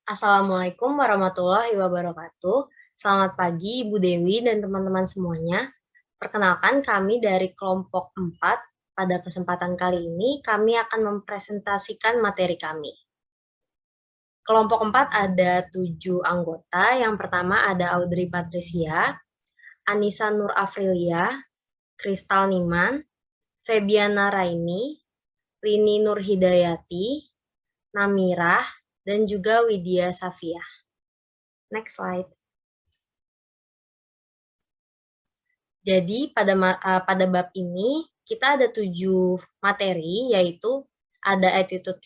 Assalamualaikum warahmatullahi wabarakatuh. Selamat pagi Ibu Dewi dan teman-teman semuanya. Perkenalkan kami dari kelompok 4. Pada kesempatan kali ini kami akan mempresentasikan materi kami. Kelompok 4 ada 7 anggota. Yang pertama ada Audrey Patricia, Anissa Nur Afrilia, Kristal Niman, Febiana Raini, Rini Nur Hidayati, Namirah, dan juga Widya Safia. Next slide. Jadi pada bab ini kita ada 7 materi, yaitu ada attitude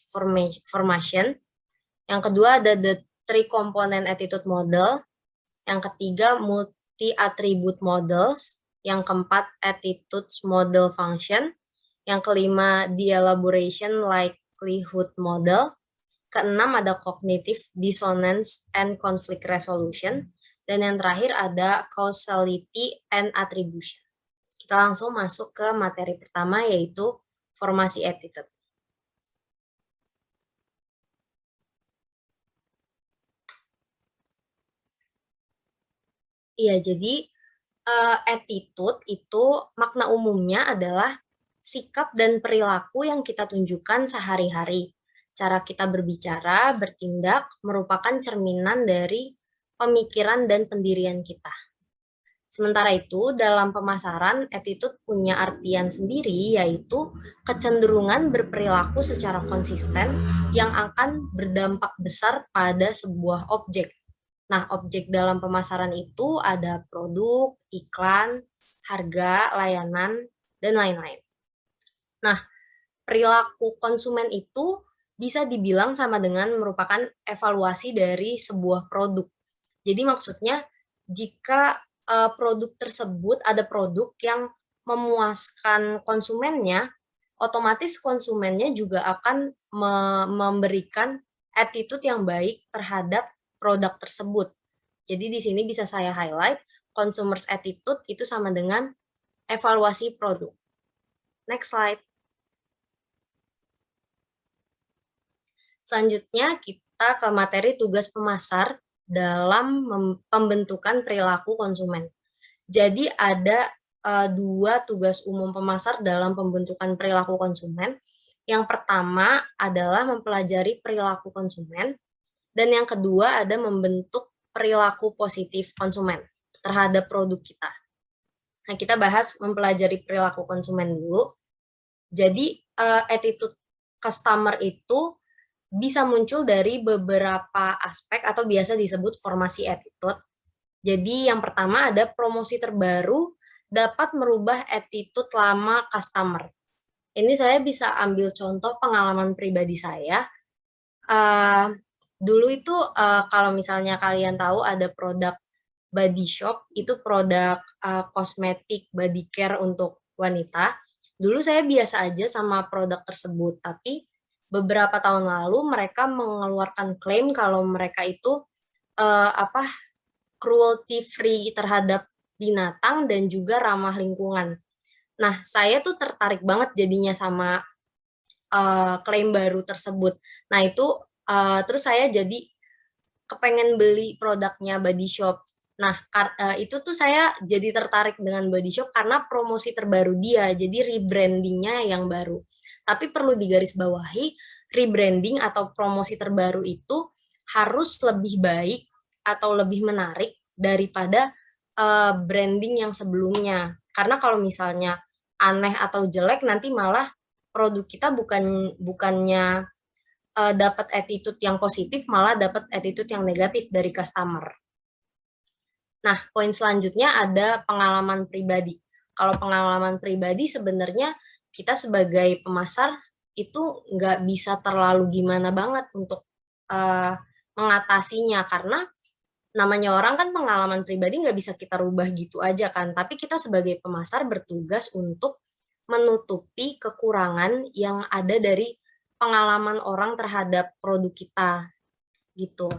formation, yang kedua ada the three component attitude model, yang ketiga multi attribute models, yang keempat attitude model function, yang kelima the elaboration likelihood model, keenam ada cognitive dissonance and conflict resolution, dan yang terakhir ada causality and attribution. Kita langsung masuk ke materi pertama, yaitu formasi attitude. Iya, jadi attitude itu makna umumnya adalah sikap dan perilaku yang kita tunjukkan sehari-hari. Cara kita berbicara, bertindak, merupakan cerminan dari pemikiran dan pendirian kita. Sementara itu, dalam pemasaran, attitude punya artian sendiri, yaitu kecenderungan berperilaku secara konsisten yang akan berdampak besar pada sebuah objek. Nah, objek dalam pemasaran itu ada produk, iklan, harga, layanan, dan lain-lain. Nah, perilaku konsumen itu bisa dibilang sama dengan merupakan evaluasi dari sebuah produk. Jadi maksudnya jika produk tersebut ada produk yang memuaskan konsumennya, otomatis konsumennya juga akan memberikan attitude yang baik terhadap produk tersebut. Jadi di sini bisa saya highlight, consumers attitude itu sama dengan evaluasi produk. Next slide. Selanjutnya kita ke materi tugas pemasar dalam pembentukan perilaku konsumen. Jadi ada dua tugas umum pemasar dalam pembentukan perilaku konsumen. Yang pertama adalah mempelajari perilaku konsumen, dan yang kedua ada membentuk perilaku positif konsumen terhadap produk kita. Nah, kita bahas mempelajari perilaku konsumen dulu. Jadi attitude customer itu bisa muncul dari beberapa aspek atau biasa disebut formasi attitude. Jadi yang pertama ada promosi terbaru dapat merubah attitude lama customer. Ini saya bisa ambil contoh pengalaman pribadi saya. Dulu itu kalau misalnya kalian tahu ada produk Body Shop, itu produk kosmetik body care untuk wanita. Dulu saya biasa aja sama produk tersebut, tapi beberapa tahun lalu mereka mengeluarkan klaim kalau mereka itu cruelty free terhadap binatang dan juga ramah lingkungan. Nah, saya tuh tertarik banget jadinya sama klaim baru tersebut. Nah, itu terus saya jadi kepengen beli produknya Body Shop. Nah, itu tuh saya jadi tertarik dengan Body Shop karena promosi terbaru dia, jadi rebrandingnya yang baru. Tapi perlu digarisbawahi, rebranding atau promosi terbaru itu harus lebih baik atau lebih menarik daripada branding yang sebelumnya. Karena kalau misalnya aneh atau jelek, nanti malah produk kita bukannya dapat attitude yang positif, malah dapat attitude yang negatif dari customer. Nah, poin selanjutnya ada pengalaman pribadi. Kalau pengalaman pribadi sebenarnya kita sebagai pemasar itu nggak bisa terlalu gimana banget untuk mengatasinya, karena namanya orang kan pengalaman pribadi nggak bisa kita rubah gitu aja kan. Tapi kita sebagai pemasar bertugas untuk menutupi kekurangan yang ada dari pengalaman orang terhadap produk kita gitu.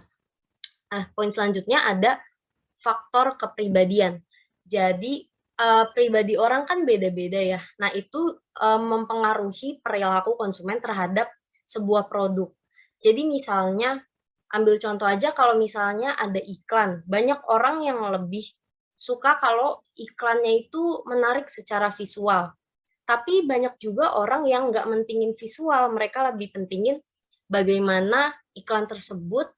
Nah, poin selanjutnya ada faktor kepribadian. Jadi pribadi orang kan beda-beda ya. Nah, itu mempengaruhi perilaku konsumen terhadap sebuah produk. Jadi misalnya Ambil contoh aja kalau misalnya ada iklan, banyak orang yang lebih suka kalau iklannya itu menarik secara visual. Tapi banyak juga orang yang nggak mentingin visual, mereka lebih pentingin bagaimana iklan tersebut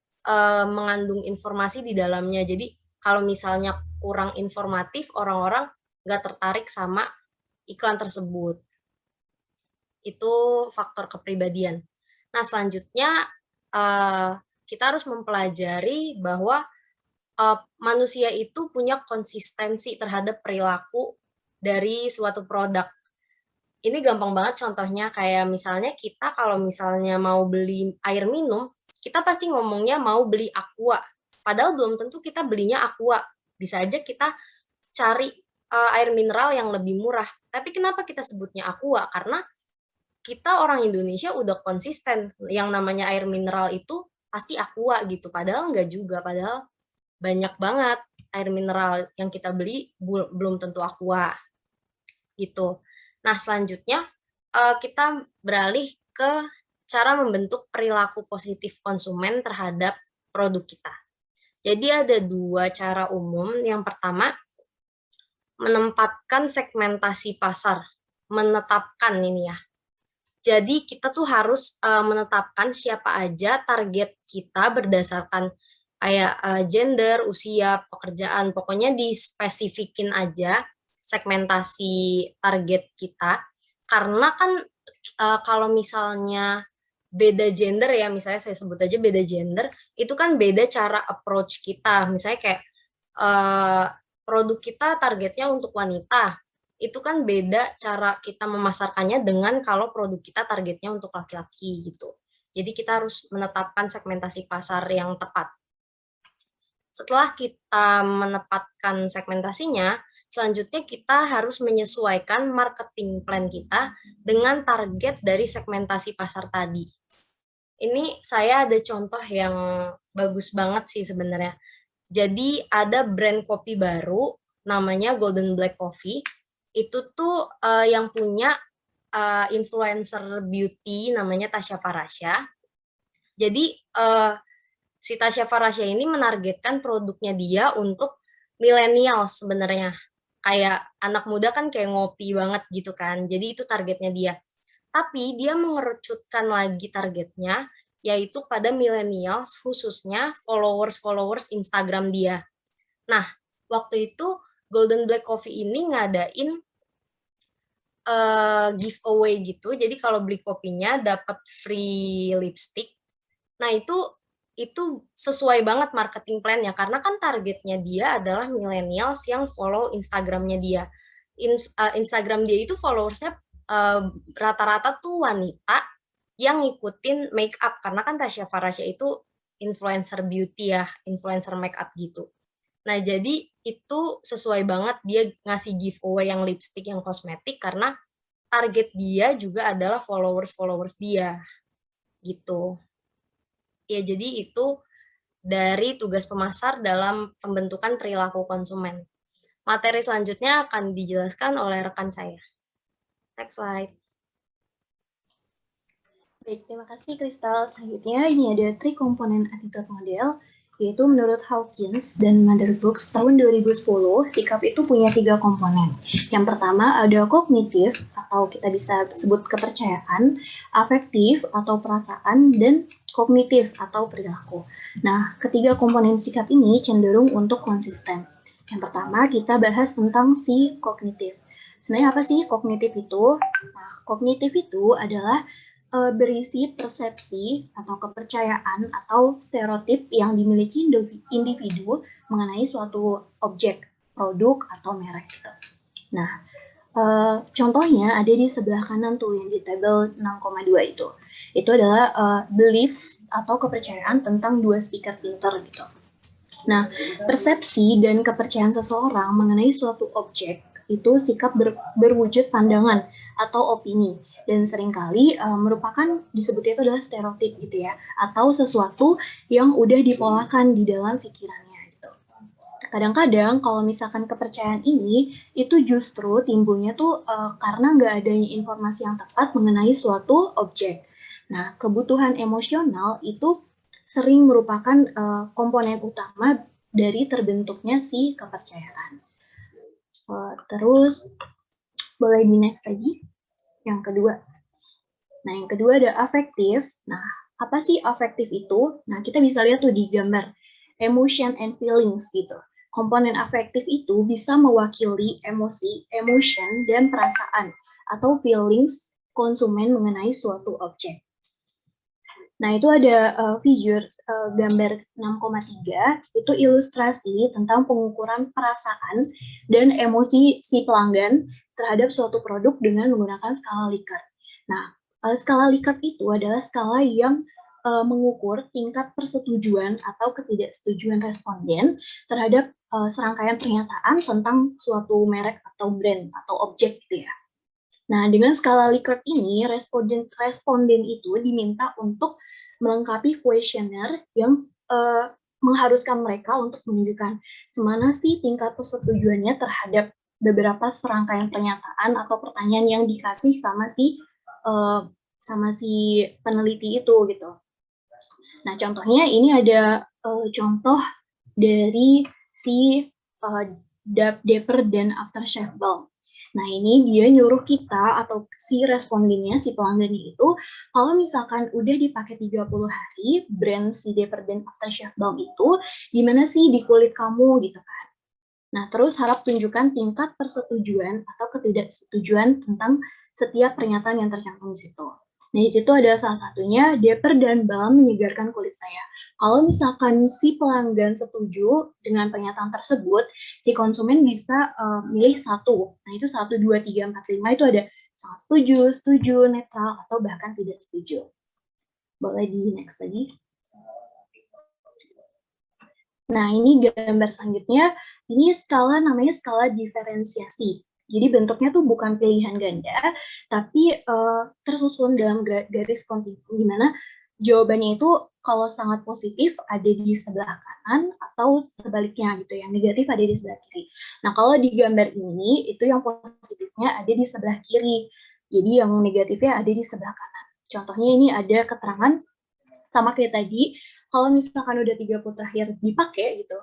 mengandung informasi di dalamnya. Jadi kalau misalnya kurang informatif, orang-orang nggak tertarik sama iklan tersebut. Itu faktor kepribadian. Nah, selanjutnya kita harus mempelajari bahwa manusia itu punya konsistensi terhadap perilaku dari suatu produk. Ini gampang banget contohnya, kayak misalnya kita kalau misalnya mau beli air minum, kita pasti ngomongnya mau beli Aqua. Padahal belum tentu kita belinya Aqua. Bisa aja kita cari air mineral yang lebih murah. Tapi kenapa kita sebutnya Aqua? Karena kita orang Indonesia udah konsisten. Yang namanya air mineral itu pasti Aqua gitu. Padahal enggak juga. Padahal banyak banget air mineral yang kita beli belum tentu Aqua gitu. Nah, selanjutnya kita beralih ke cara membentuk perilaku positif konsumen terhadap produk kita. Jadi ada dua cara umum. Yang pertama, menempatkan segmentasi pasar. Menetapkan ini ya. Jadi kita tuh harus menetapkan siapa aja target kita berdasarkan kayak gender, usia, pekerjaan. Pokoknya dispesifikin aja segmentasi target kita. Karena kan kalau misalnya beda gender ya, misalnya saya sebut aja beda gender, itu kan beda cara approach kita. Misalnya kayak uh, produk kita targetnya untuk wanita, itu kan beda cara kita memasarkannya dengan kalau produk kita targetnya untuk laki-laki gitu. Jadi kita harus menetapkan segmentasi pasar yang tepat. Setelah kita menetapkan segmentasinya, selanjutnya kita harus menyesuaikan marketing plan kita dengan target dari segmentasi pasar tadi. Ini saya ada contoh yang bagus banget sih sebenarnya. Jadi ada brand kopi baru namanya Golden Black Coffee. Itu tuh yang punya influencer beauty namanya Tasya Farasya. Jadi si Tasya Farasya ini menargetkan produknya dia untuk milenial sebenarnya. Kayak anak muda kan kayak ngopi banget gitu kan. Jadi itu targetnya dia. Tapi dia mengerucutkan lagi targetnya yaitu pada millennials, khususnya followers-followers Instagram dia. Nah, waktu itu Golden Black Coffee ini ngadain giveaway gitu. Jadi kalau beli kopinya dapat free lipstick. Nah, itu sesuai banget marketing plan-nya karena kan targetnya dia adalah millennials yang follow Instagram-nya dia. Instagram dia itu followersnya rata-rata tuh wanita yang ngikutin make up karena kan Tasya Farasya itu influencer beauty ya, influencer make up gitu. Nah, jadi itu sesuai banget dia ngasih giveaway yang lipstick, yang kosmetik karena target dia juga adalah followers-followers dia gitu. Ya, jadi itu dari tugas pemasar dalam pembentukan perilaku konsumen. Materi selanjutnya akan dijelaskan oleh rekan saya. Next slide. Baik, terima kasih Kristal. Selanjutnya ini ada 3 komponen attitude model, yaitu menurut Hawkins dan Mother Books tahun 2010, sikap itu punya 3 komponen. Yang pertama ada kognitif atau kita bisa sebut kepercayaan, afektif atau perasaan, dan kognitif atau perilaku. Nah, ketiga komponen sikap ini cenderung untuk konsisten. Yang pertama kita bahas tentang si kognitif. Sebenarnya apa sih kognitif itu? Nah, kognitif itu adalah berisi persepsi atau kepercayaan atau stereotip yang dimiliki individu mengenai suatu objek, produk, atau merek gitu. Nah, contohnya ada di sebelah kanan tuh yang di tabel 6,2 itu. Itu adalah beliefs atau kepercayaan tentang 2 speaker pinter gitu. Nah, persepsi dan kepercayaan seseorang mengenai suatu objek itu sikap berwujud pandangan atau opini dan seringkali merupakan disebutnya itu adalah stereotip gitu ya, atau sesuatu yang udah dipolakan di dalam pikirannya gitu. Kadang-kadang kalau misalkan kepercayaan ini itu justru timbulnya tuh karena nggak adanya informasi yang tepat mengenai suatu objek. Nah, kebutuhan emosional itu sering merupakan komponen utama dari terbentuknya si kepercayaan. Terus boleh di next lagi, yang kedua. Nah, yang kedua ada afektif. Nah, apa sih afektif itu? Nah, kita bisa lihat tuh di gambar emotion and feelings gitu. Komponen afektif itu bisa mewakili emosi, emotion, dan perasaan atau feelings konsumen mengenai suatu objek. Nah, itu ada figure gambar 6,3, itu ilustrasi tentang pengukuran perasaan dan emosi si pelanggan terhadap suatu produk dengan menggunakan skala Likert. Nah, skala Likert itu adalah skala yang mengukur tingkat persetujuan atau ketidaksetujuan responden terhadap serangkaian pernyataan tentang suatu merek atau brand atau objek gitu ya. Nah, dengan skala Likert ini, responden itu diminta untuk melengkapi kuesioner yang mengharuskan mereka untuk menunjukkan semana sih tingkat persetujuannya terhadap beberapa serangkaian pernyataan atau pertanyaan yang dikasih sama si peneliti itu gitu. Nah, contohnya ini ada contoh dari si Dapper dan Aftershave Balm. Nah, ini dia nyuruh kita atau si respondennya, si pelanggannya itu, kalau misalkan udah dipakai 30 hari, brand si Dapper dan Aftershave Balm itu, gimana sih di kulit kamu gitu kan. Nah, terus harap tunjukkan tingkat persetujuan atau ketidaksetujuan tentang setiap pernyataan yang tercantum di situ. Nah, di situ ada salah satunya, Dapper dan Balm menyegarkan kulit saya. Kalau misalkan si pelanggan setuju dengan pernyataan tersebut, si konsumen bisa milih satu. Nah, itu 1, 2, 3, 4, 5 itu ada sangat setuju, netral, atau bahkan tidak setuju. Boleh di next lagi. Nah, ini gambar selanjutnya, ini skala namanya skala diferensiasi. Jadi bentuknya tuh bukan pilihan ganda, tapi tersusun dalam garis kontinu, di mana jawabannya itu kalau sangat positif ada di sebelah kanan atau sebaliknya gitu, yang negatif ada di sebelah kiri. Nah, kalau di gambar ini, itu yang positifnya ada di sebelah kiri, jadi yang negatifnya ada di sebelah kanan. Contohnya ini ada keterangan, sama kayak tadi, kalau misalkan udah 30 terakhir dipakai gitu,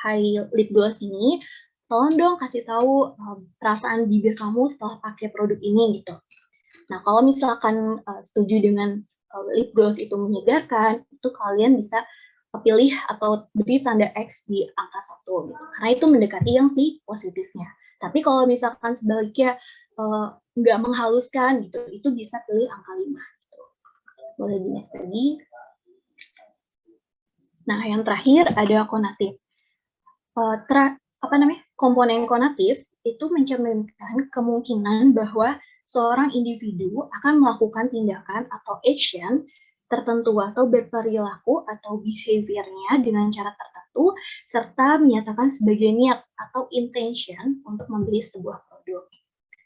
high lip gloss ini, tolong dong kasih tahu perasaan bibir kamu setelah pakai produk ini gitu. Nah, kalau misalkan setuju dengan lip gloss itu menyegarkan, itu kalian bisa pilih atau beri tanda X di angka 1 gitu. Karena itu mendekati yang si positifnya. Tapi kalau misalkan sebaliknya nggak menghaluskan gitu, itu bisa pilih angka 5 gitu. Boleh di next lagi. Nah, yang terakhir ada konatif. Komponen konatif itu mencerminkan kemungkinan bahwa seorang individu akan melakukan tindakan atau action tertentu atau berperilaku atau behaviornya dengan cara tertentu, serta menyatakan sebagai niat atau intention untuk membeli sebuah produk.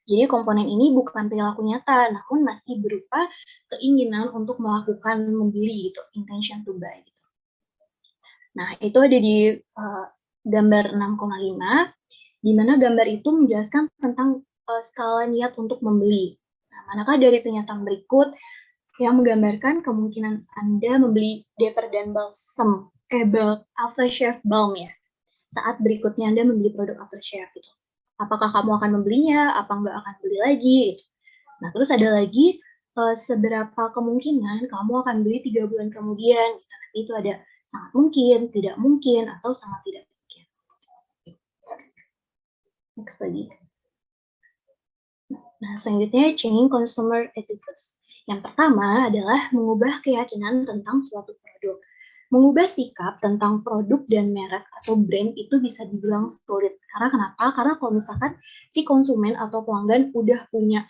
Jadi komponen ini bukan perilaku nyata, namun masih berupa keinginan untuk melakukan membeli gitu, intention to buy. Gitu. Nah, itu ada di gambar 6,5, di mana gambar itu menjelaskan tentang skala niat untuk membeli. Nah, manakah dari pernyataan berikut yang menggambarkan kemungkinan Anda membeli Dapper dan Balsam, Aftershave Balm ya, saat berikutnya Anda membeli produk aftershave gitu. Apakah kamu akan membelinya, apa nggak akan beli lagi gitu. Nah, terus ada lagi seberapa kemungkinan kamu akan beli 3 bulan kemudian. Gitu. Nanti itu ada sangat mungkin, tidak mungkin, atau sangat tidak mungkin. Next lagi. Nah, selanjutnya changing consumer attitudes. Yang pertama adalah mengubah keyakinan tentang suatu produk. Mengubah sikap tentang produk dan merek atau brand itu bisa dibilang sulit. Karena kenapa? Karena kalau misalkan si konsumen atau pelanggan udah punya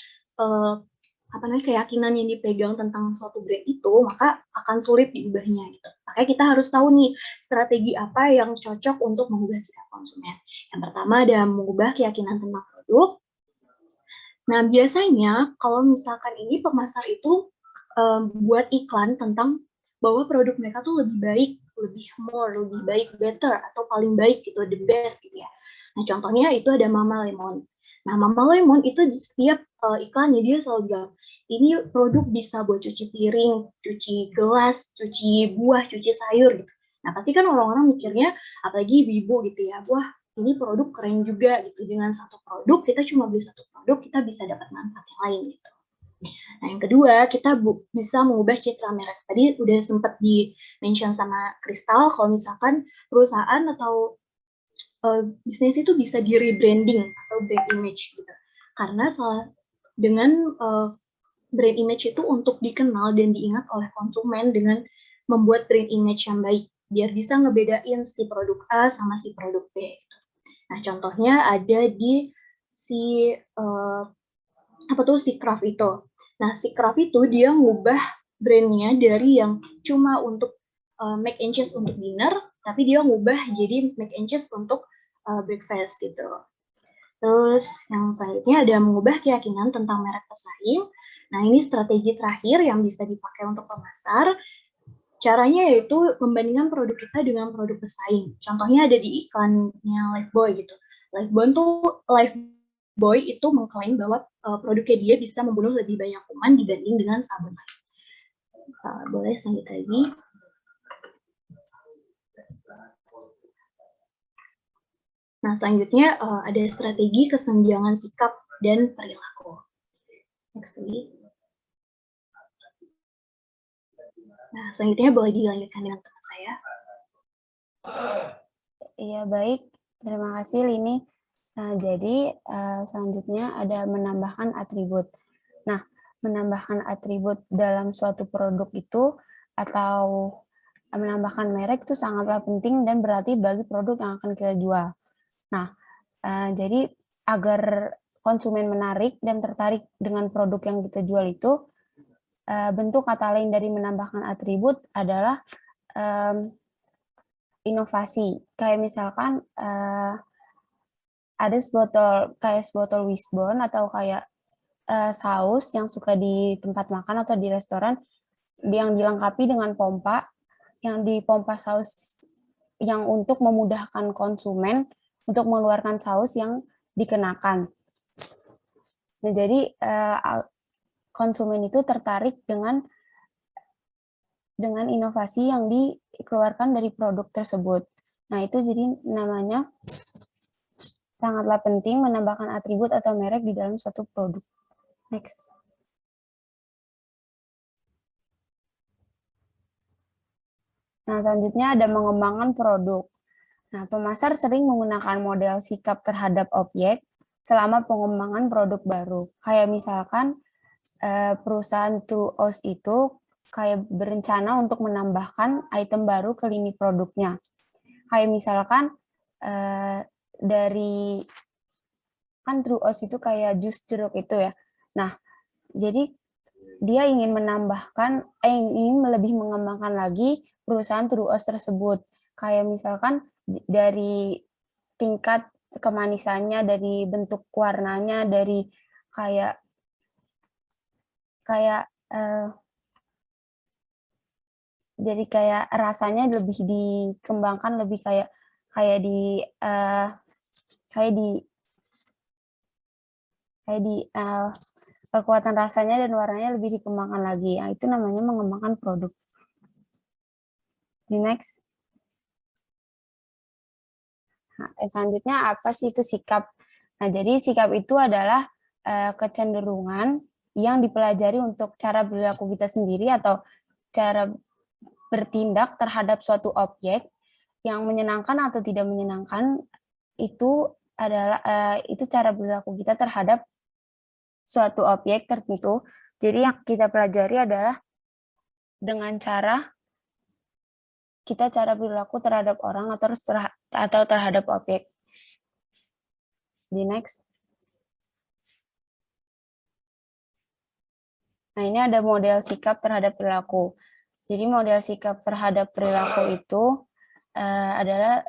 keyakinan yang dipegang tentang suatu brand itu, maka akan sulit diubahnya gitu. Makanya kita harus tahu nih strategi apa yang cocok untuk mengubah sikap konsumen. Yang pertama ada mengubah keyakinan tentang produk. Nah, biasanya kalau misalkan ini pemasar itu buat iklan tentang bahwa produk mereka tuh lebih baik, lebih more, lebih baik, better, atau paling baik gitu, the best gitu ya. Nah, contohnya itu ada Mama Lemon. Nah, Mama Lemon itu di setiap iklannya dia selalu bilang, ini produk bisa buat cuci piring, cuci gelas, cuci buah, cuci sayur gitu. Nah, pasti kan orang-orang mikirnya, apalagi ibu-ibu gitu ya, wah ini produk keren juga gitu. Dengan satu produk, kita cuma beli satu produk, kita bisa dapat manfaat yang lain gitu. Nah, yang kedua, kita bisa mengubah citra merek. Tadi udah sempat di-mention sama Kristal, kalau misalkan perusahaan atau bisnis itu bisa di rebranding atau brand image gitu. Karena dengan brand image itu untuk dikenal dan diingat oleh konsumen dengan membuat brand image yang baik biar bisa ngebedain si produk A sama si produk B. Nah, contohnya ada di si apa tuh si Craft itu. Nah, si Craft itu dia ngubah brandnya dari yang cuma untuk mac and cheese untuk dinner, tapi dia ngubah jadi mac and cheese untuk breakfast gitu. Terus yang selanjutnya ada mengubah keyakinan tentang merek pesaing. Nah, ini strategi terakhir yang bisa dipakai untuk pemasar. Caranya yaitu membandingkan produk kita dengan produk pesaing. Contohnya ada di iklannya Lifebuoy gitu. Lifebuoy itu mengklaim bahwa produknya dia bisa membunuh lebih banyak kuman dibanding dengan sabun lain. Boleh lanjut lagi. Nah, selanjutnya ada strategi kesenjangan sikap dan perilaku. Next lagi. Nah, selanjutnya boleh dilanjutkan dengan teman saya. Iya, baik. Terima kasih, Lini. Nah, jadi selanjutnya ada menambahkan atribut. Nah, menambahkan atribut dalam suatu produk itu atau menambahkan merek itu sangatlah penting dan berarti bagi produk yang akan kita jual. Nah, jadi agar konsumen menarik dan tertarik dengan produk yang kita jual itu, bentuk kata lain dari menambahkan atribut adalah inovasi. Kayak misalkan ada sebotol Wisbon atau kayak saus yang suka di tempat makan atau di restoran yang dilengkapi dengan pompa yang dipompa saus yang untuk memudahkan konsumen untuk mengeluarkan saus yang dikenakan. Nah, jadi konsumen itu tertarik dengan inovasi yang dikeluarkan dari produk tersebut. Nah, itu jadi namanya sangatlah penting menambahkan atribut atau merek di dalam suatu produk. Next. Nah, selanjutnya ada mengembangkan produk. Nah, pemasar sering menggunakan model sikap terhadap objek selama pengembangan produk baru. Kayak misalkan perusahaan True Oz itu kayak berencana untuk menambahkan item baru ke lini produknya. Kayak misalkan dari kan True Oz itu kayak jus jeruk itu ya. Nah, jadi dia ingin menambahkan, ingin lebih mengembangkan lagi perusahaan True Oz tersebut. Kayak misalkan dari tingkat kemanisannya, dari bentuk warnanya, dari kayak jadi kayak rasanya lebih dikembangkan, lebih kayak di kekuatan rasanya dan warnanya lebih dikembangkan lagi. Nah, itu namanya mengembangkan produk. Di next. Nah, selanjutnya apa sih itu sikap? Nah, jadi sikap itu adalah kecenderungan yang dipelajari untuk cara perilaku kita sendiri atau cara bertindak terhadap suatu objek yang menyenangkan atau tidak menyenangkan itu adalah itu cara perilaku kita terhadap suatu objek tertentu. Jadi yang kita pelajari adalah dengan cara perilaku terhadap orang atau terhadap objek. Di next. Nah, ini ada model sikap terhadap perilaku. Jadi model sikap terhadap perilaku itu adalah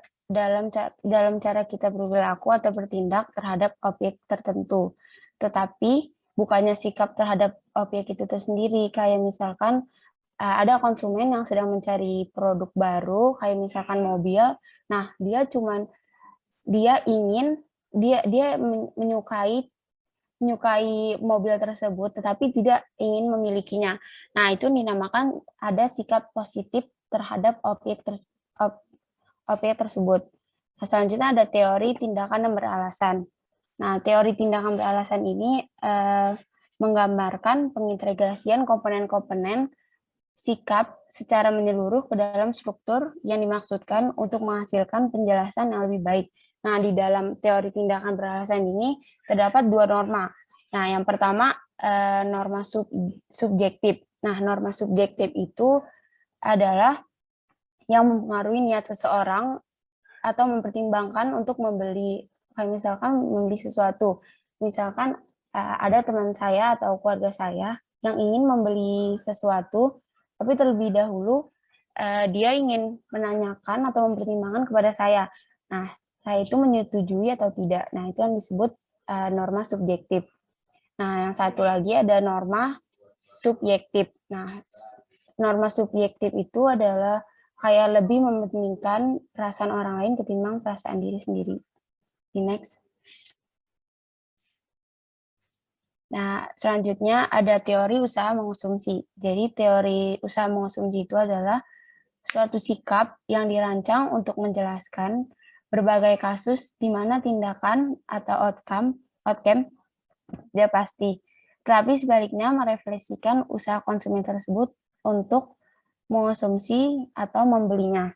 dalam cara kita berperilaku atau bertindak terhadap objek tertentu. Tetapi bukannya sikap terhadap objek itu sendiri. Kayak misalkan ada konsumen yang sedang mencari produk baru, kayak misalkan mobil. Nah, dia menyukai menyukai mobil tersebut tetapi tidak ingin memilikinya. Nah, itu dinamakan ada sikap positif terhadap objek tersebut. Nah, selanjutnya ada teori tindakan yang beralasan. Nah, teori tindakan beralasan ini menggambarkan pengintegrasian komponen-komponen sikap secara menyeluruh ke dalam struktur yang dimaksudkan untuk menghasilkan penjelasan yang lebih baik. Nah, di dalam teori tindakan beralasan ini terdapat dua norma. Nah, yang pertama norma subjektif. Nah, norma subjektif itu adalah yang mempengaruhi niat seseorang atau mempertimbangkan untuk membeli, kayak misalkan membeli sesuatu. Misalkan ada teman saya atau keluarga saya yang ingin membeli sesuatu, tapi terlebih dahulu dia ingin menanyakan atau mempertimbangkan kepada saya. Nah, saya itu menyetujui atau tidak. Nah, itu yang disebut norma subjektif. Nah, yang satu lagi ada norma subjektif. Nah, norma subjektif itu adalah kayak lebih mementingkan perasaan orang lain ketimbang perasaan diri sendiri. Di next. Nah, selanjutnya ada teori usaha mengonsumsi. Jadi teori usaha mengonsumsi itu adalah suatu sikap yang dirancang untuk menjelaskan berbagai kasus di mana tindakan atau outcome tidak pasti. Tetapi sebaliknya merefleksikan usaha konsumen tersebut untuk mengonsumsi atau membelinya.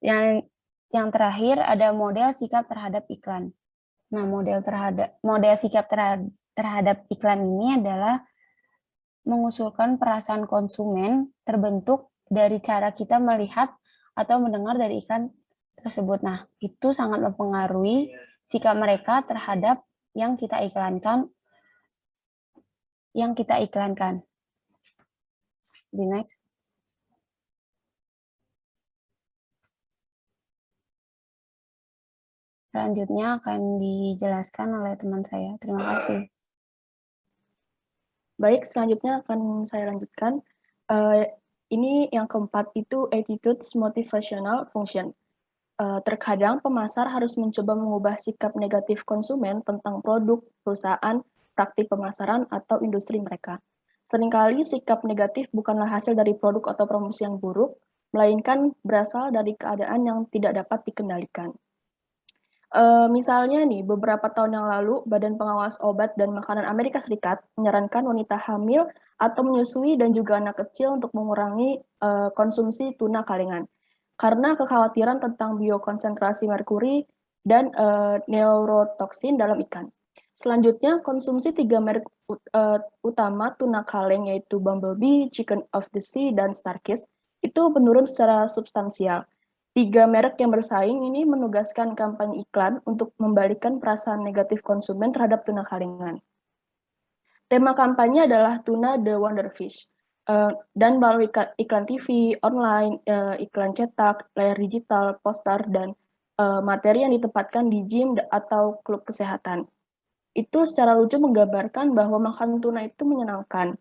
Yang terakhir ada model sikap terhadap iklan. Nah, model sikap terhadap iklan ini adalah mengusulkan perasaan konsumen terbentuk dari cara kita melihat atau mendengar dari iklan tersebut. Nah, itu sangat mempengaruhi sikap mereka terhadap yang kita iklankan. Di next. Selanjutnya akan dijelaskan oleh teman saya. Terima kasih. Baik, selanjutnya akan saya lanjutkan. Ini yang keempat itu attitudes motivational function. Terkadang pemasar harus mencoba mengubah sikap negatif konsumen tentang produk, perusahaan, praktik pemasaran, atau industri mereka. Seringkali sikap negatif bukanlah hasil dari produk atau promosi yang buruk, melainkan berasal dari keadaan yang tidak dapat dikendalikan. Misalnya nih, beberapa tahun yang lalu, Badan Pengawas Obat dan Makanan Amerika Serikat menyarankan wanita hamil atau menyusui dan juga anak kecil untuk mengurangi konsumsi tuna kalengan karena kekhawatiran tentang biokonsentrasi merkuri dan neurotoksin dalam ikan. Selanjutnya, konsumsi 3 merek utama tuna kaleng yaitu Bumblebee, Chicken of the Sea, dan Starkist itu menurun secara substansial. 3 merek yang bersaing ini menugaskan kampanye iklan untuk membalikkan perasaan negatif konsumen terhadap tuna kalengan. Tema kampanye adalah Tuna the Wonder Fish. Dan melalui iklan TV, online, iklan cetak, layar digital, poster, dan materi yang ditempatkan di gym atau klub kesehatan. Itu secara lucu menggambarkan bahwa makan tuna itu menyenangkan.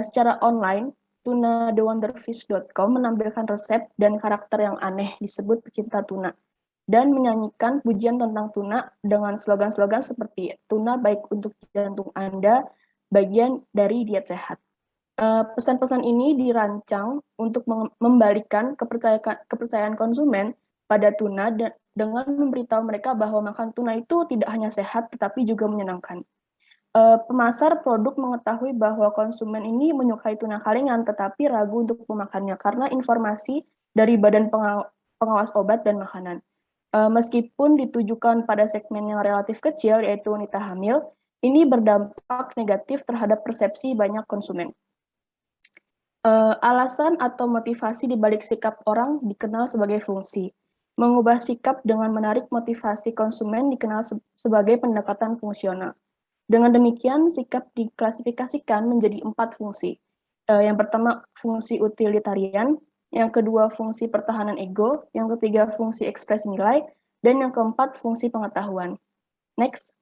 Secara online, tunadewonderfish.com menampilkan resep dan karakter yang aneh disebut pecinta tuna dan menyanyikan pujian tentang tuna dengan slogan-slogan seperti tuna baik untuk jantung Anda, bagian dari diet sehat. Pesan-pesan ini dirancang untuk membalikkan kepercayaan konsumen pada tuna dengan memberitahu mereka bahwa makan tuna itu tidak hanya sehat tetapi juga menyenangkan. Pemasar produk mengetahui bahwa konsumen ini menyukai tuna kalengan tetapi ragu untuk memakannya karena informasi dari Badan Pengawas Obat dan Makanan. Meskipun ditujukan pada segmen yang relatif kecil, yaitu wanita hamil, ini berdampak negatif terhadap persepsi banyak konsumen. Alasan atau motivasi di balik sikap orang dikenal sebagai fungsi. Mengubah sikap dengan menarik motivasi konsumen dikenal sebagai pendekatan fungsional. Dengan demikian, sikap diklasifikasikan menjadi 4 fungsi. Yang pertama, fungsi utilitarian, yang kedua, fungsi pertahanan ego, yang ketiga, fungsi ekspresi nilai, dan yang keempat, fungsi pengetahuan. Next.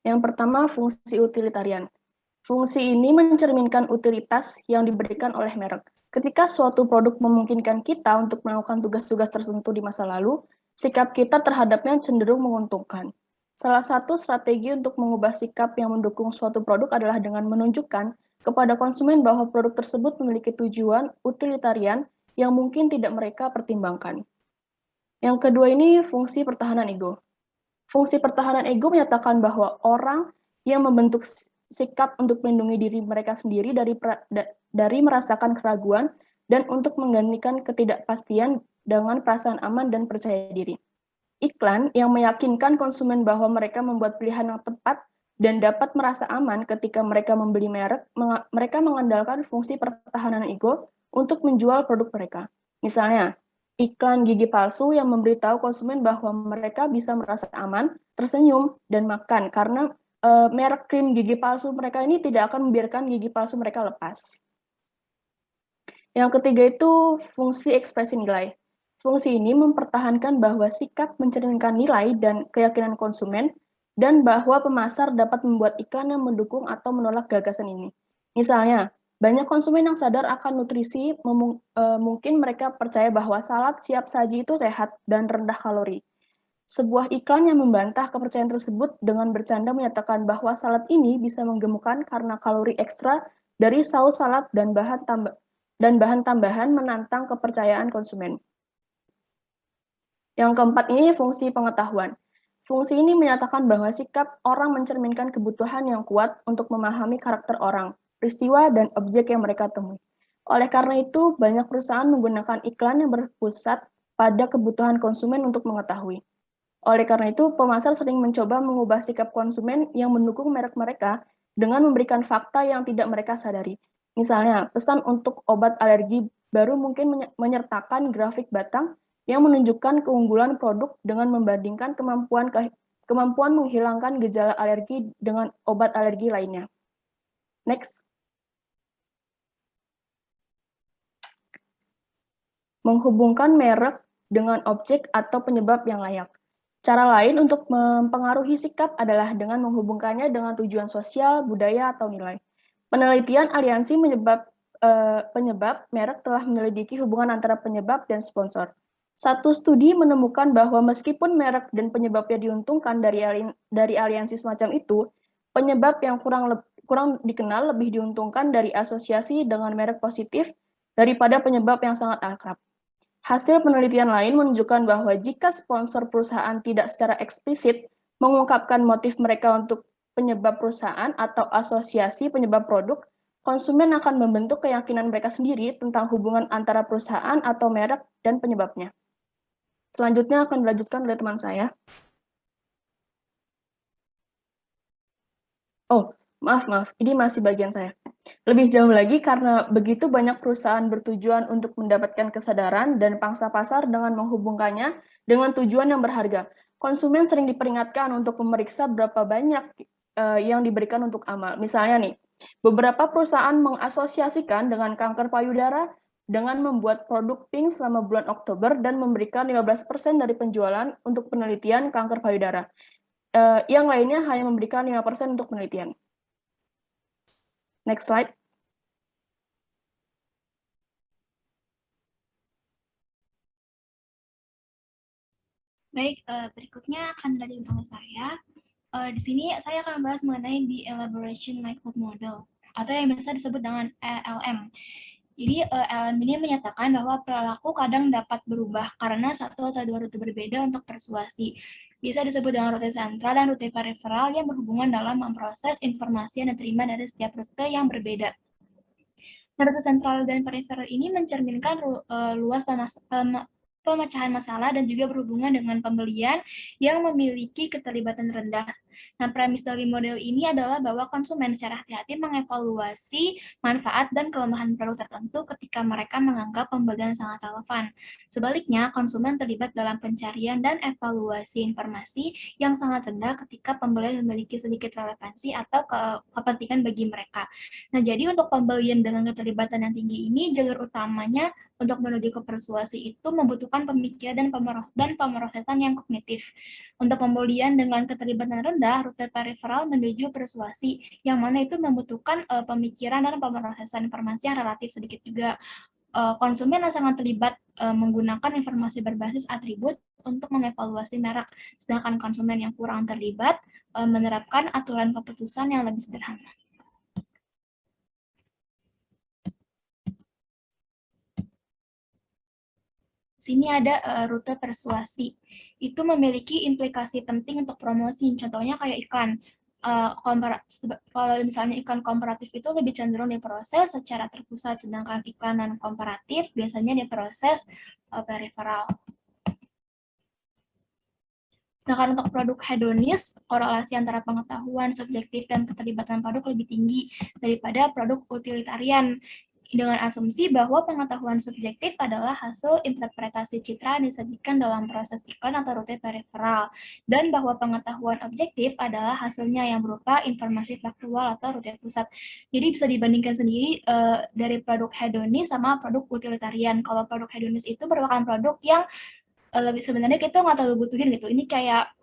Yang pertama, fungsi utilitarian. Fungsi ini mencerminkan utilitas yang diberikan oleh merek. Ketika suatu produk memungkinkan kita untuk melakukan tugas-tugas tertentu di masa lalu, sikap kita terhadapnya cenderung menguntungkan. Salah satu strategi untuk mengubah sikap yang mendukung suatu produk adalah dengan menunjukkan kepada konsumen bahwa produk tersebut memiliki tujuan utilitarian yang mungkin tidak mereka pertimbangkan. Yang kedua ini fungsi pertahanan ego. Fungsi pertahanan ego menyatakan bahwa orang yang membentuk sikap untuk melindungi diri mereka sendiri dari merasakan keraguan dan untuk menggantikan ketidakpastian dengan perasaan aman dan percaya diri. Iklan yang meyakinkan konsumen bahwa mereka membuat pilihan yang tepat dan dapat merasa aman ketika mereka membeli merek, mereka mengandalkan fungsi pertahanan ego untuk menjual produk mereka. Misalnya, iklan gigi palsu yang memberitahu konsumen bahwa mereka bisa merasa aman, tersenyum, dan makan karena merek krim gigi palsu mereka ini tidak akan membiarkan gigi palsu mereka lepas. Yang ketiga itu fungsi ekspresi nilai. Fungsi ini mempertahankan bahwa sikap mencerminkan nilai dan keyakinan konsumen, dan bahwa pemasar dapat membuat iklan yang mendukung atau menolak gagasan ini. Misalnya, banyak konsumen yang sadar akan nutrisi, mungkin mereka percaya bahwa salad siap saji itu sehat dan rendah kalori. Sebuah iklan yang membantah kepercayaan tersebut dengan bercanda menyatakan bahwa salad ini bisa menggemukkan karena kalori ekstra dari saus salad dan bahan tambahan menantang kepercayaan konsumen. Yang keempat ini fungsi pengetahuan. Fungsi ini menyatakan bahwa sikap orang mencerminkan kebutuhan yang kuat untuk memahami karakter orang, peristiwa, dan objek yang mereka temui. Oleh karena itu, banyak perusahaan menggunakan iklan yang berpusat pada kebutuhan konsumen untuk mengetahui. Oleh karena itu, pemasar sering mencoba mengubah sikap konsumen yang mendukung merek mereka dengan memberikan fakta yang tidak mereka sadari. Misalnya, pesan untuk obat alergi baru mungkin menyertakan grafik batang yang menunjukkan keunggulan produk dengan membandingkan kemampuan menghilangkan gejala alergi dengan obat alergi lainnya. Next. Menghubungkan merek dengan objek atau penyebab yang layak. Cara lain untuk mempengaruhi sikap adalah dengan menghubungkannya dengan tujuan sosial, budaya, atau nilai. Penelitian aliansi penyebab merek telah menyelidiki hubungan antara penyebab dan sponsor. Satu studi menemukan bahwa meskipun merek dan penyebabnya diuntungkan dari aliansi semacam itu, penyebab yang kurang dikenal lebih diuntungkan dari asosiasi dengan merek positif daripada penyebab yang sangat akrab. Hasil penelitian lain menunjukkan bahwa jika sponsor perusahaan tidak secara eksplisit mengungkapkan motif mereka untuk penyebab perusahaan atau asosiasi penyebab produk, konsumen akan membentuk keyakinan mereka sendiri tentang hubungan antara perusahaan atau merek dan penyebabnya. Selanjutnya akan dilanjutkan oleh teman saya. Oh, maaf, ini masih bagian saya. Lebih jauh lagi, karena begitu banyak perusahaan bertujuan untuk mendapatkan kesadaran dan pangsa pasar dengan menghubungkannya dengan tujuan yang berharga. Konsumen sering diperingatkan untuk memeriksa berapa banyak yang diberikan untuk amal. Misalnya nih, beberapa perusahaan mengasosiasikan dengan kanker payudara dengan membuat produk pink selama bulan Oktober dan memberikan 15% dari penjualan untuk penelitian kanker payudara. Yang lainnya hanya memberikan 5% untuk penelitian. Next slide. Baik, berikutnya akan dari utama saya. Di sini saya akan membahas mengenai the elaboration method model atau yang biasa disebut dengan ELM. Jadi ELM ini menyatakan bahwa perilaku kadang dapat berubah karena satu atau dua rute berbeda untuk persuasi. Bisa disebut dengan rute sentral dan rute periferal yang berhubungan dalam memproses informasi yang diterima dari setiap rute yang berbeda. Nah, rute sentral dan periferal ini mencerminkan luas pemecahan masalah dan juga berhubungan dengan pembelian yang memiliki keterlibatan rendah. Nah, premis dari model ini adalah bahwa konsumen secara hati-hati mengevaluasi manfaat dan kelemahan produk tertentu ketika mereka menganggap pembelian sangat relevan. Sebaliknya, konsumen terlibat dalam pencarian dan evaluasi informasi yang sangat rendah ketika pembelian memiliki sedikit relevansi atau kepentingan bagi mereka. Nah, jadi untuk pembelian dengan keterlibatan yang tinggi ini, jalur utamanya untuk menuju ke persuasi itu membutuhkan pemikiran dan pemrosesan yang kognitif. Untuk pembelian dengan keterlibatan rendah, rute periferal menuju persuasi, yang mana itu membutuhkan pemikiran dan pemrosesan informasi yang relatif sedikit juga. konsumen yang sangat terlibat menggunakan informasi berbasis atribut untuk mengevaluasi merek, sedangkan konsumen yang kurang terlibat menerapkan aturan keputusan yang lebih sederhana. Sini ada rute persuasi. Itu memiliki implikasi penting untuk promosi. Contohnya kayak iklan. Kalau misalnya iklan komparatif itu lebih cenderung diproses secara terpusat, sedangkan iklan non komparatif biasanya diproses periferal. Sedangkan untuk produk hedonis, korelasi antara pengetahuan subjektif dan keterlibatan produk lebih tinggi daripada produk utilitarian, dengan asumsi bahwa pengetahuan subjektif adalah hasil interpretasi citra yang disajikan dalam proses iklan atau rute periferal, dan bahwa pengetahuan objektif adalah hasilnya yang berupa informasi faktual atau rute pusat. Jadi bisa dibandingkan sendiri dari produk hedonis sama produk utilitarian. Kalau produk hedonis itu merupakan produk yang lebih sebenarnya kita nggak terlalu butuhin gitu. Ini kayak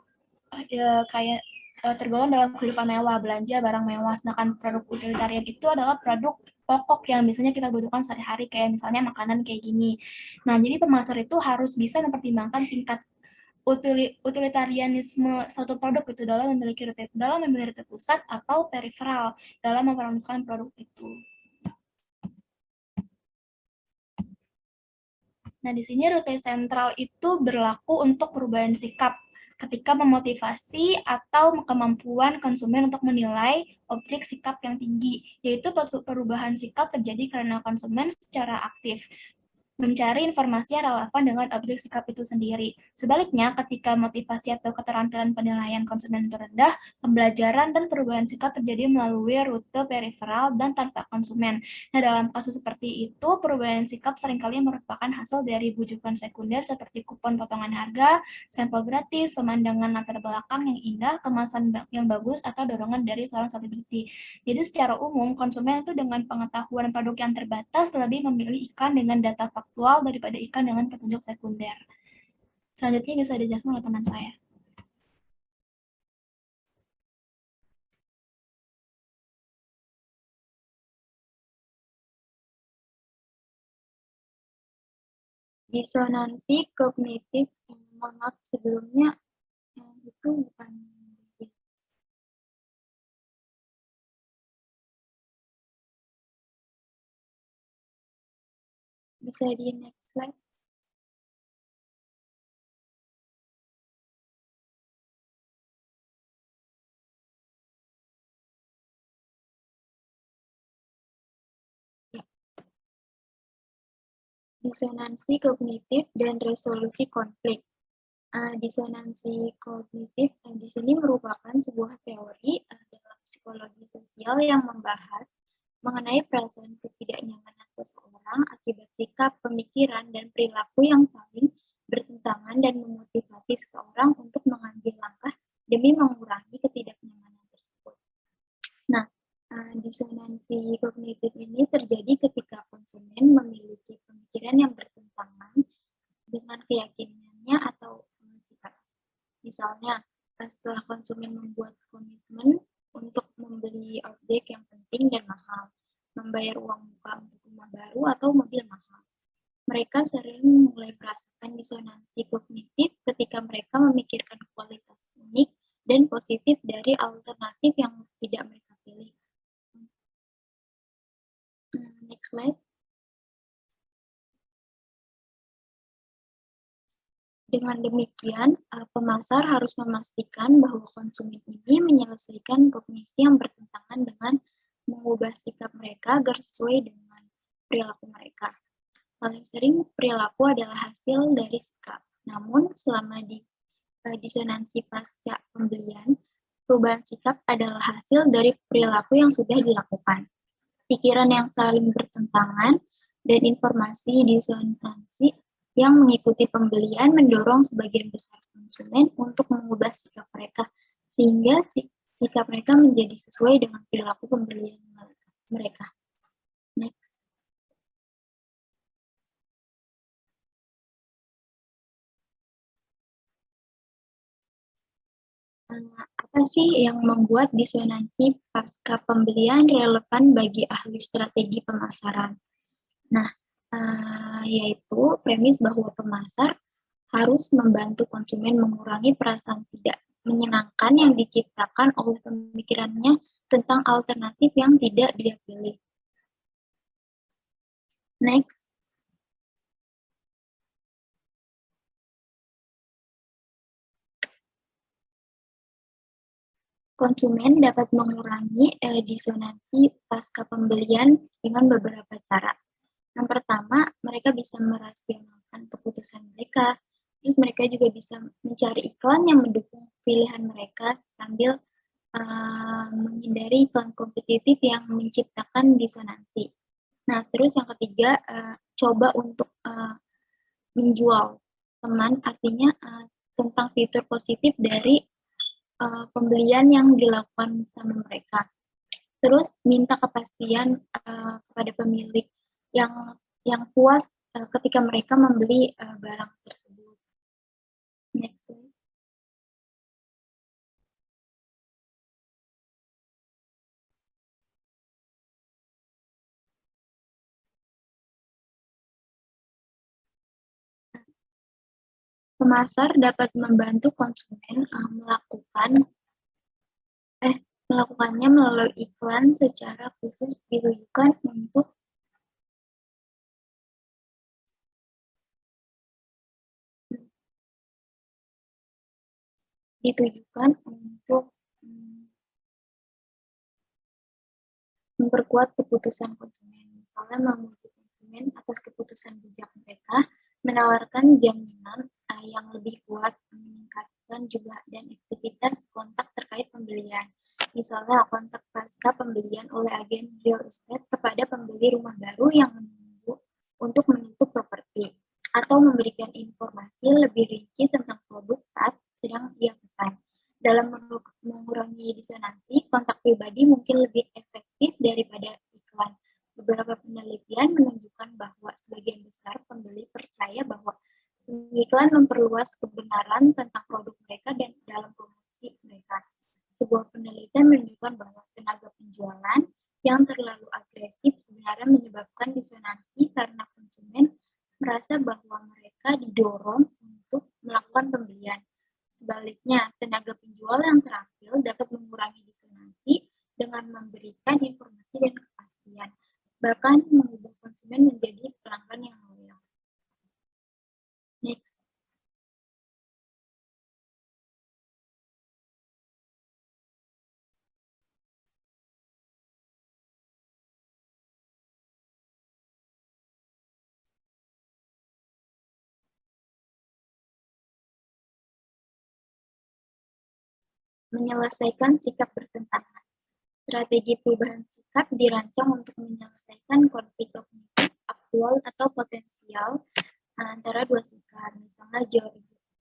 tergolong dalam kehidupan mewah, belanja barang mewah. Sedangkan produk utilitarian itu adalah produk pokok yang biasanya kita butuhkan sehari-hari, kayak misalnya makanan kayak gini. Nah, jadi pemasar itu harus bisa mempertimbangkan tingkat utilitarianisme suatu produk itu dalam memiliki rute pusat atau periferal dalam mempromosikan produk itu. Nah, di sini rute sentral itu berlaku untuk perubahan sikap ketika memotivasi atau kemampuan konsumen untuk menilai objek sikap yang tinggi, yaitu perubahan sikap terjadi karena konsumen secara aktif mencari informasi yang relevan dengan objek sikap itu sendiri. Sebaliknya, ketika motivasi atau keterampilan penilaian konsumen rendah, pembelajaran dan perubahan sikap terjadi melalui rute periferal dan tanpa konsumen. Nah, dalam kasus seperti itu, perubahan sikap seringkali merupakan hasil dari bujukan sekunder seperti kupon potongan harga, sampel gratis, pemandangan latar belakang yang indah, kemasan yang bagus, atau dorongan dari seorang selebriti. Jadi secara umum, konsumen itu dengan pengetahuan produk yang terbatas lebih memilih iklan dengan data faktual daripada iklan dengan petunjuk sekunder. Selanjutnya bisa dijelaskan oleh teman saya. Disonansi kognitif, mohon maaf sebelumnya itu bukan bisa di next slide. Disonansi kognitif dan resolusi konflik. Disonansi kognitif di sini merupakan sebuah teori dalam psikologi sosial yang membahas mengenai perasaan ketidaknyamanan seseorang akibat sikap, pemikiran, dan perilaku yang saling bertentangan dan memotivasi seseorang untuk mengambil langkah demi mengurangi ketidaknyamanan tersebut. Nah, disonansi kognitif ini terjadi ketika konsumen memiliki pemikiran yang bertentangan dengan keyakinannya atau sikap. Misalnya, setelah konsumen membuat komitmen untuk membeli objek yang penting dan mahal, membayar uang muka untuk rumah baru atau mobil mahal, mereka sering mulai merasakan disonansi kognitif ketika mereka memikirkan kualitas unik dan positif dari alternatif yang tidak mereka pilih. Next slide. Dengan demikian, pemasar harus memastikan bahwa konsumen ini menyelesaikan kognisi yang bertentangan dengan mengubah sikap mereka agar sesuai dengan perilaku mereka. Paling sering perilaku adalah hasil dari sikap. Namun, selama di disonansi pasca pembelian, perubahan sikap adalah hasil dari perilaku yang sudah dilakukan. Pikiran yang saling bertentangan dan informasi disonansi yang mengikuti pembelian mendorong sebagian besar konsumen untuk mengubah sikap mereka, sehingga sikap mereka menjadi sesuai dengan perilaku pembelian mereka. Next. Apa sih yang membuat disonansi pasca pembelian relevan bagi ahli strategi pemasaran? Nah, yaitu premis bahwa pemasar harus membantu konsumen mengurangi perasaan tidak menyenangkan yang diciptakan oleh pemikirannya tentang alternatif yang tidak dia pilih. Next. Konsumen dapat mengurangi disonansi pasca pembelian dengan beberapa cara. Yang pertama, mereka bisa merasionalkan keputusan mereka. Terus mereka juga bisa mencari iklan yang mendukung pilihan mereka sambil menghindari iklan kompetitif yang menciptakan disonansi. Nah, terus yang ketiga, coba untuk menjual teman, artinya tentang fitur positif dari pembelian yang dilakukan sama mereka. Terus minta kepastian kepada pemilik yang puas ketika mereka membeli barang tersebut. Next slide. Pemasar dapat membantu konsumen melakukannya melalui iklan secara khusus ditujukan untuk memperkuat keputusan konsumen. Misalnya memuji konsumen atas keputusan bijak mereka, menawarkan jaminan yang lebih kuat, meningkatkan jumlah dan aktivitas kontak terkait pembelian. Misalnya kontak pasca pembelian oleh agen real estate kepada pembeli rumah baru yang menunggu untuk menutup properti, atau memberikan informasi lebih rinci tentang produk saat sedang ia pesan. Dalam mengurangi disonansi, kontak pribadi mungkin lebih efektif daripada iklan. Beberapa penelitian menunjukkan bahwa sebagian besar pembeli percaya bahwa iklan memperluas kebenaran tentang produk mereka dan dalam promosi mereka. Sebuah penelitian menunjukkan bahwa tenaga penjualan yang terlalu agresif sebenarnya menyebabkan disonansi karena konsumen merasa bahwa mereka didorong untuk melakukan pembelian. Sebaliknya, tenaga penjual yang terampil dapat mengurangi disonansi dengan memberikan informasi dan kepastian, bahkan mengubah konsumen menjadi pelanggan yang loyal. Next. Menyelesaikan sikap bertentangan. Strategi perubahan sikap dirancang untuk menyelesaikan konflik kognitif aktual atau potensial antara dua sikap. Misalnya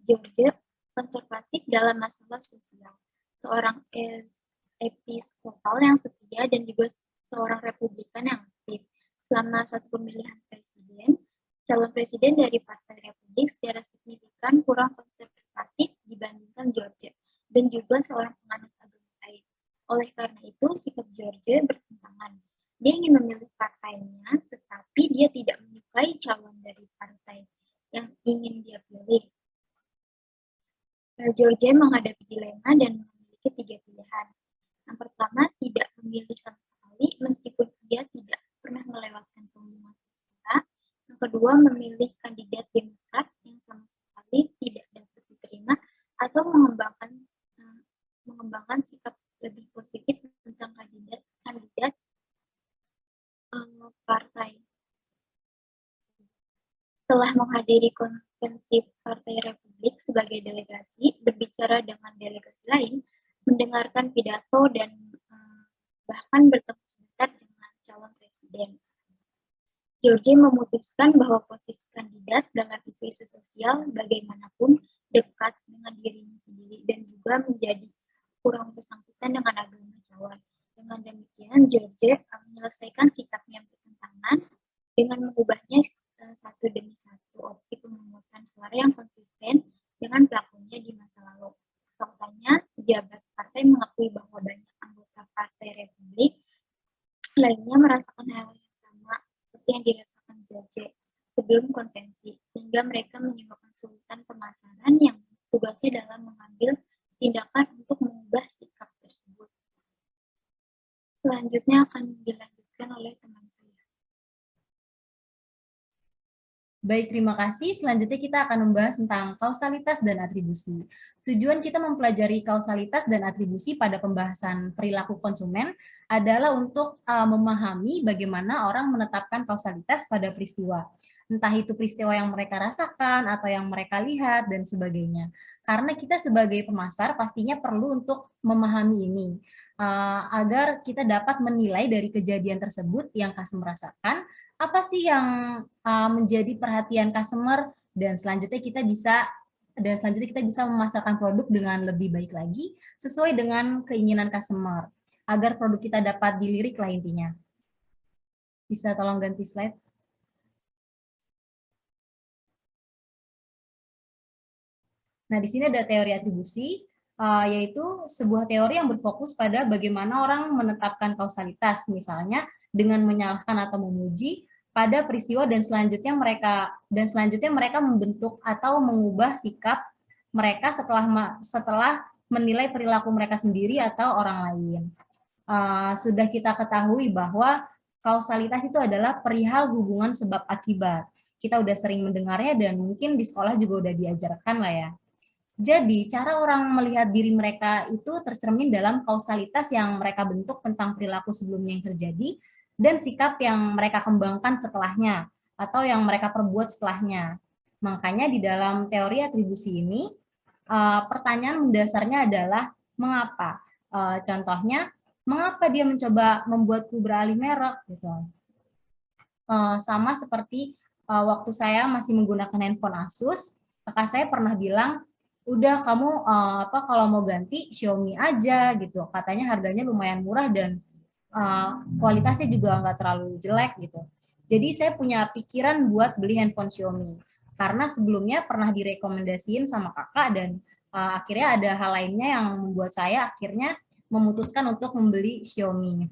George konservatif dalam masalah sosial, seorang episkopal yang setia dan juga seorang republikan yang aktif. Selama satu pemilihan presiden, calon presiden dari Partai Republik secara signifikan kurang konservatif dibandingkan George dan juga seorang penganut agama lain. Oleh karena itu, sikap George bertentangan. Dia ingin memilih partainya, tetapi dia tidak menyukai calon dari partai yang ingin dia pilih. George menghadapi dilema dan memiliki 3 pilihan. Yang pertama, tidak memilih sama sekali meskipun ia tidak pernah melewatkan pengumuman suara. Yang kedua, memilih kandidat Demokrat yang sama sekali tidak dapat diterima atau mengembangkan sikap lebih positif tentang kandidat partai. Setelah menghadiri konvensi Partai Republik sebagai delegasi, berbicara dengan delegasi lain, mendengarkan pidato dan bahkan bertemu sebentar dengan calon presiden. George memutuskan bahwa posisi kandidat dalam isu-isu sosial bagaimanapun dekat dengan dirinya sendiri dan juga menjadi kurang bersangkutan dengan agama calon. Dengan demikian, George menyelesaikan sikapnya yang bertentangan dengan mengubahnya satu demi satu opsi pemungutan suara yang konsisten dengan pelakunya di masa lalu. Faktanya, pejabat partai mengakui bahwa banyak anggota Partai Republik lainnya merasakan hal yang sama seperti yang dirasakan George. sebelum konvensi, sehingga mereka menyewa konsultan pemasaran yang tugasnya dalam mengambil tindakan untuk mengubah sikap tersebut. Selanjutnya akan dilanjutkan oleh teman saya. Baik, terima kasih. Selanjutnya kita akan membahas tentang kausalitas dan atribusi. Tujuan kita mempelajari kausalitas dan atribusi pada pembahasan perilaku konsumen adalah untuk memahami bagaimana orang menetapkan kausalitas pada peristiwa. Entah itu peristiwa yang mereka rasakan atau yang mereka lihat dan sebagainya. Karena kita sebagai pemasar pastinya perlu untuk memahami ini agar kita dapat menilai dari kejadian tersebut yang customer rasakan, apa sih yang menjadi perhatian customer, dan selanjutnya kita bisa memasarkan produk dengan lebih baik lagi sesuai dengan keinginan customer agar produk kita dapat dilirik lah intinya. Bisa tolong ganti slide. Nah, di sini ada teori atribusi, yaitu sebuah teori yang berfokus pada bagaimana orang menetapkan kausalitas, misalnya dengan menyalahkan atau memuji pada peristiwa dan selanjutnya mereka membentuk atau mengubah sikap mereka setelah menilai perilaku mereka sendiri atau orang lain. Sudah kita ketahui bahwa kausalitas itu adalah perihal hubungan sebab akibat. Kita udah sering mendengarnya dan mungkin di sekolah juga udah diajarkan lah ya. Jadi, cara orang melihat diri mereka itu tercermin dalam kausalitas yang mereka bentuk tentang perilaku sebelumnya yang terjadi dan sikap yang mereka kembangkan setelahnya atau yang mereka perbuat setelahnya. Makanya di dalam teori atribusi ini, pertanyaan mendasarnya adalah mengapa? Contohnya, mengapa dia mencoba membuatku beralih merek? Gitu. Sama seperti waktu saya masih menggunakan handphone Asus, kakak saya pernah bilang, udah kamu kalau mau ganti Xiaomi aja gitu, katanya harganya lumayan murah dan kualitasnya juga nggak terlalu jelek gitu. Jadi saya punya pikiran buat beli handphone Xiaomi karena sebelumnya pernah direkomendasiin sama kakak dan akhirnya ada hal lainnya yang membuat saya akhirnya memutuskan untuk membeli Xiaomi.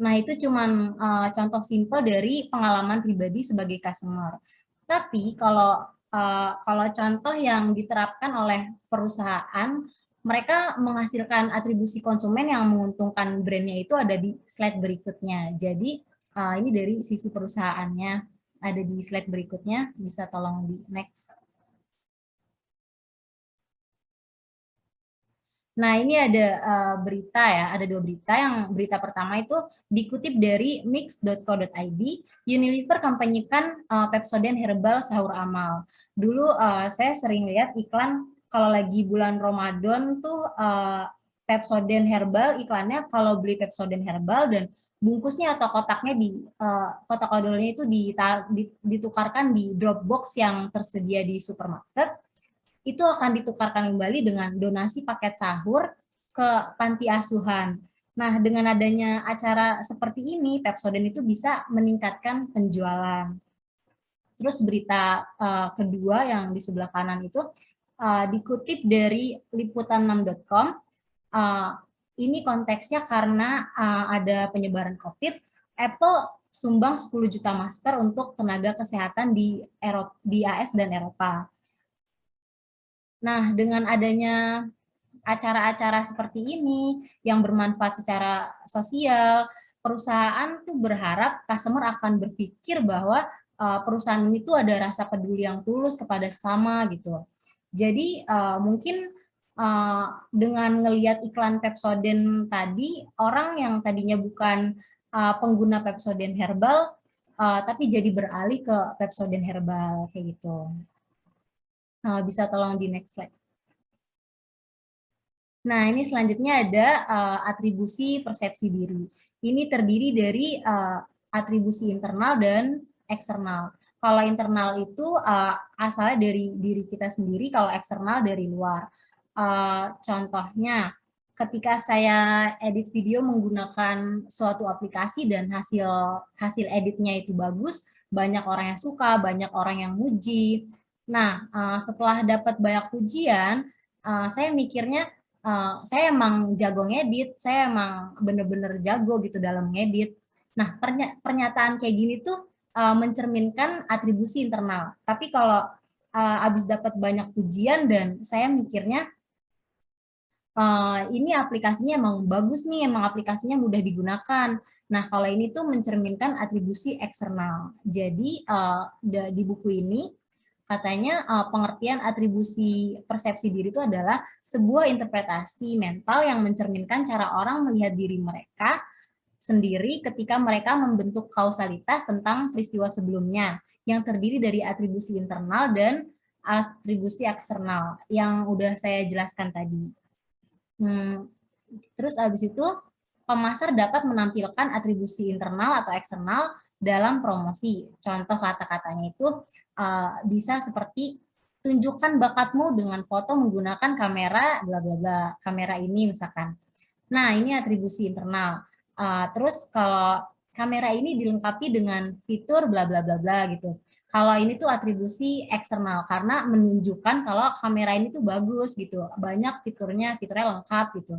Nah, itu cuman contoh simpel dari pengalaman pribadi sebagai customer. Tapi kalau contoh yang diterapkan oleh perusahaan, mereka menghasilkan atribusi konsumen yang menguntungkan brandnya itu ada di slide berikutnya. Jadi ini dari sisi perusahaannya ada di slide berikutnya, bisa tolong di next. Nah, ini ada berita ya, ada dua berita. Yang berita pertama itu dikutip dari mix.co.id, Unilever kampanyekan Pepsodent Herbal Sahur Amal. Dulu saya sering lihat iklan kalau lagi bulan Ramadan tuh Pepsodent Herbal iklannya kalau beli Pepsodent Herbal dan bungkusnya atau kotaknya kotak odolnya itu ditukarkan di Dropbox yang tersedia di supermarket. Itu akan ditukarkan kembali dengan donasi paket sahur ke panti asuhan. Nah, dengan adanya acara seperti ini, Pepsodent itu bisa meningkatkan penjualan. Terus berita kedua yang di sebelah kanan itu dikutip dari liputan6.com. Ini konteksnya karena ada penyebaran COVID, Apple sumbang 10 juta masker untuk tenaga kesehatan di AS dan Eropa. Nah, dengan adanya acara-acara seperti ini yang bermanfaat secara sosial, perusahaan tuh berharap customer akan berpikir bahwa perusahaan ini tuh ada rasa peduli yang tulus kepada sesama gitu. Jadi mungkin dengan ngelihat iklan Pepsodent tadi, orang yang tadinya bukan pengguna Pepsodent Herbal, tapi jadi beralih ke Pepsodent Herbal kayak gitu. Bisa tolong di next slide. Nah, ini selanjutnya ada atribusi persepsi diri. Ini terdiri dari atribusi internal dan eksternal. Kalau internal itu asalnya dari diri kita sendiri, kalau eksternal dari luar. Contohnya, ketika saya edit video menggunakan suatu aplikasi dan hasil editnya itu bagus, banyak orang yang suka, banyak orang yang muji. Nah, setelah dapat banyak pujian, saya mikirnya saya emang jago ngedit, saya emang bener-bener jago gitu dalam ngedit. Nah, pernyataan kayak gini tuh mencerminkan atribusi internal. Tapi kalau habis dapat banyak pujian dan saya mikirnya ini aplikasinya emang bagus nih, emang aplikasinya mudah digunakan. Nah, kalau ini tuh mencerminkan atribusi eksternal. Jadi di buku ini katanya pengertian atribusi persepsi diri itu adalah sebuah interpretasi mental yang mencerminkan cara orang melihat diri mereka sendiri ketika mereka membentuk kausalitas tentang peristiwa sebelumnya yang terdiri dari atribusi internal dan atribusi eksternal yang udah saya jelaskan tadi. Terus habis itu pemasar dapat menampilkan atribusi internal atau eksternal dalam promosi. Contoh kata-katanya itu bisa seperti tunjukkan bakatmu dengan foto menggunakan kamera bla bla bla, kamera ini misalkan. Nah, ini atribusi internal. Terus kalau kamera ini dilengkapi dengan fitur bla bla bla bla gitu. Kalau ini tuh atribusi eksternal karena menunjukkan kalau kamera ini tuh bagus gitu, banyak fiturnya lengkap gitu.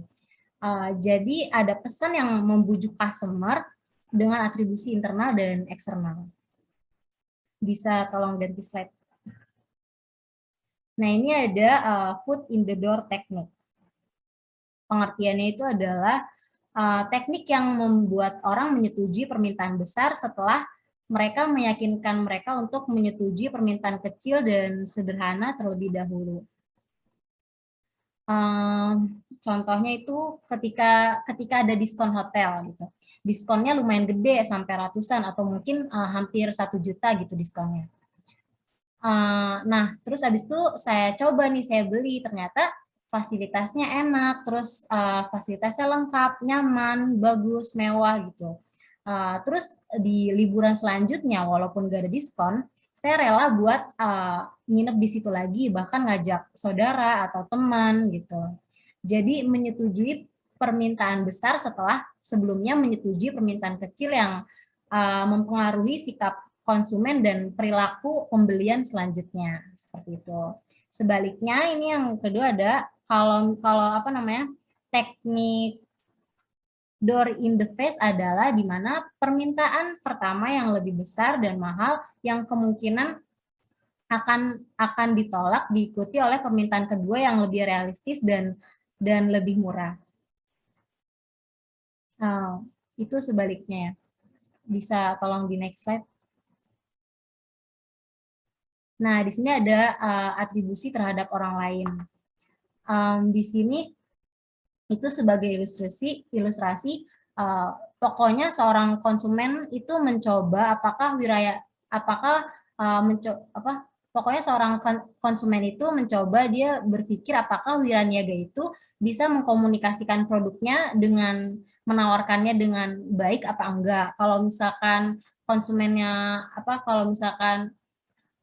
Jadi ada pesan yang membujuk customer dengan atribusi internal dan eksternal. Bisa tolong ganti slide. Nah, ini ada foot in the door technique. Pengertiannya itu adalah teknik yang membuat orang menyetujui permintaan besar setelah mereka meyakinkan mereka untuk menyetujui permintaan kecil dan sederhana terlebih dahulu. Contohnya itu ketika ada diskon hotel gitu. Diskonnya lumayan gede sampai ratusan atau mungkin hampir 1 juta gitu diskonnya. Nah, terus habis itu saya coba nih, saya beli, ternyata fasilitasnya enak, terus fasilitasnya lengkap, nyaman, bagus, mewah gitu. Terus di liburan selanjutnya, walaupun gak ada diskon, saya rela buat nginep di situ lagi, bahkan ngajak saudara atau teman gitu. Jadi menyetujui permintaan besar setelah sebelumnya menyetujui permintaan kecil yang mempengaruhi sikap konsumen dan perilaku pembelian selanjutnya, seperti itu. Sebaliknya ini yang kedua ada kalau teknik door in the face adalah di mana permintaan pertama yang lebih besar dan mahal yang kemungkinan akan ditolak diikuti oleh permintaan kedua yang lebih realistis dan lebih murah. Itu sebaliknya. Bisa tolong di next slide. Nah, di sini ada atribusi terhadap orang lain. Di sini itu sebagai ilustrasi pokoknya seorang konsumen itu mencoba pokoknya seorang konsumen itu mencoba, dia berpikir apakah Wiraniaga itu bisa mengkomunikasikan produknya dengan menawarkannya dengan baik apa enggak. Kalau misalkan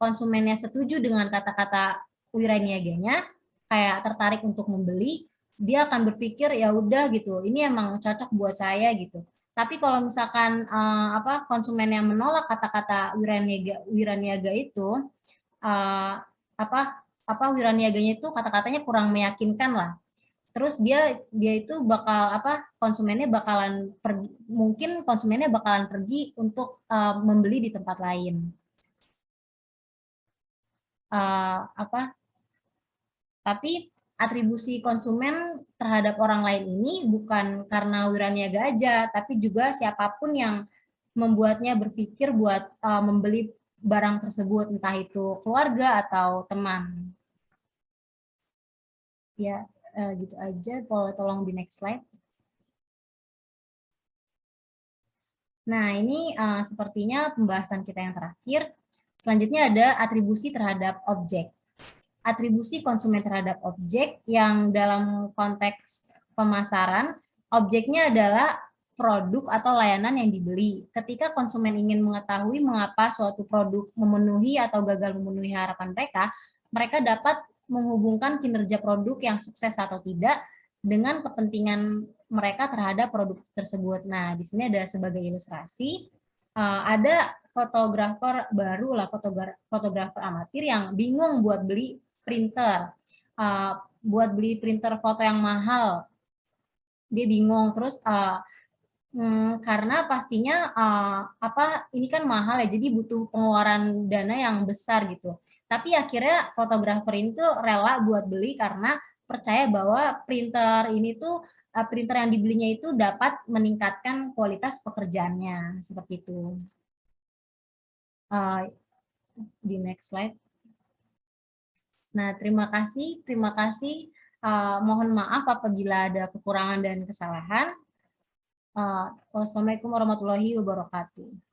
konsumennya setuju dengan kata-kata Wiraniaganya, kayak tertarik untuk membeli, dia akan berpikir ya udah gitu, ini emang cocok buat saya gitu. Tapi kalau misalkan konsumen yang menolak kata-kata Wiraniaga itu, Wiraniaganya itu kata-katanya kurang meyakinkan lah. Terus dia itu bakal mungkin konsumennya bakalan pergi untuk membeli di tempat lain. Tapi atribusi konsumen terhadap orang lain ini bukan karena Wiraniaga aja, tapi juga siapapun yang membuatnya berpikir buat membeli barang tersebut, entah itu keluarga atau teman. Ya, gitu aja. Boleh tolong di next slide. Nah, ini sepertinya pembahasan kita yang terakhir. Selanjutnya ada atribusi terhadap objek. Atribusi konsumen terhadap objek yang dalam konteks pemasaran, objeknya adalah produk atau layanan yang dibeli. Ketika konsumen ingin mengetahui mengapa suatu produk memenuhi atau gagal memenuhi harapan mereka, mereka dapat menghubungkan kinerja produk yang sukses atau tidak dengan kepentingan mereka terhadap produk tersebut. Nah, di sini ada sebagai ilustrasi, ada fotografer baru lah, fotografer amatir yang bingung buat beli printer, buat beli printer foto yang mahal. Dia bingung, terus Karena pastinya ini kan mahal ya, jadi butuh pengeluaran dana yang besar gitu. Tapi akhirnya fotografer ini tuh rela buat beli karena percaya bahwa printer ini tuh printer yang dibelinya itu dapat meningkatkan kualitas pekerjaannya seperti itu. Di next slide. Nah, terima kasih. Mohon maaf apabila ada kekurangan dan kesalahan. Wassalamualaikum warahmatullahi wabarakatuh.